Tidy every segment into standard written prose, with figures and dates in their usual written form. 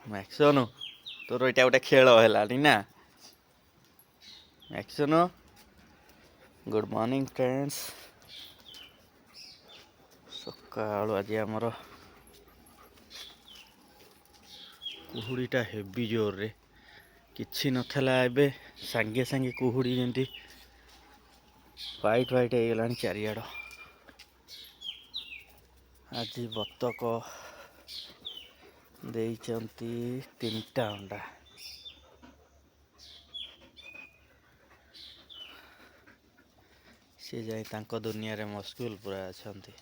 ମ୍ୟାକ୍ସନ ତୋର ଏଇଟା ଗୋଟେ ଖେଳ ହେଲାଣି ନା। ମ୍ୟାକ୍ସନ ଗୁଡ୍ ମର୍ଣ୍ଣିଂ ଫ୍ରେଣ୍ଡସ୍। ସକାଳୁ ଆଜି ଆମର କୁହୁଡ଼ିଟା ହେଭି ଜୋରରେ, କିଛି ନଥିଲା ଏବେ ସାଙ୍ଗେ ସାଙ୍ଗେ କୁହୁଡ଼ି ଯେମିତି ହ୍ୱାଇଟ୍ ହ୍ୱାଇଟ୍ ହେଇଗଲାଣି ଚାରିଆଡ଼। ଆଜି ବତକ ଦେଇଛନ୍ତି 3ଟା ଅଣ୍ଡା। ସେ ଯାଇ ତାଙ୍କ ଦୁନିଆରେ ମସଗୁଲ ପୁରା ଅଛନ୍ତି।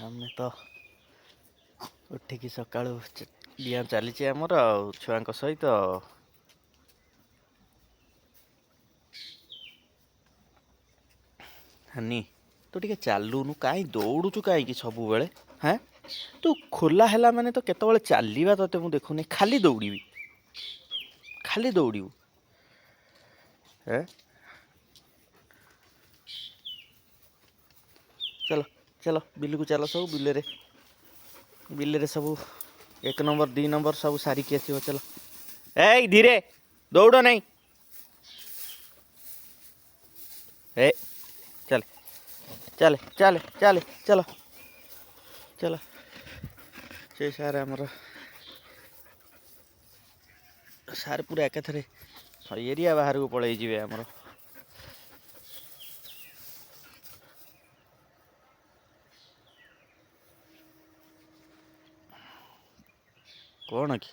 ଆମେ ତ ଉଠିକି ସକାଳୁ ଡିଆଁ ଚାଲିଛି ଆମର ଆଉ ଛୁଆଙ୍କ ସହିତ। ହାନି ତୁ ଟିକେ ଚାଲୁନୁ, କାହିଁ ଦୌଡ଼ୁଛୁ କାହିଁକି ସବୁବେଳେ? ହାଁ, ତୁ ଖୋଲା ହେଲା ମାନେ ତ କେତେବେଳେ ଚାଲିବା ତତେ ମୁଁ ଦେଖୁନି, ଖାଲି ଦୌଡ଼ିବି, ଖାଲି ଦୌଡ଼ିବୁ। ଚାଲ ଚାଲ ବିଲକୁ ଚାଲ, ସବୁ ବିଲରେ ସବୁ 1 ନମ୍ବର 2 ନମ୍ବର ସବୁ ସାରିକି ଆସିବ। ଚାଲ, ଏଇ ଧୀରେ ଦୌଡ଼ ନାହିଁ। ଏ ଚାଲେ ଚାଲେ ଚାଲେ ଚାଲେ ଚାଲ ଚାଲ। ସେ ସାର୍ ଆମର ସାର୍ ପୁରା ଏକାଥରେ ଏରିଆ ବାହାରକୁ ପଳେଇ ଯିବେ ଆମର। କ'ଣ କି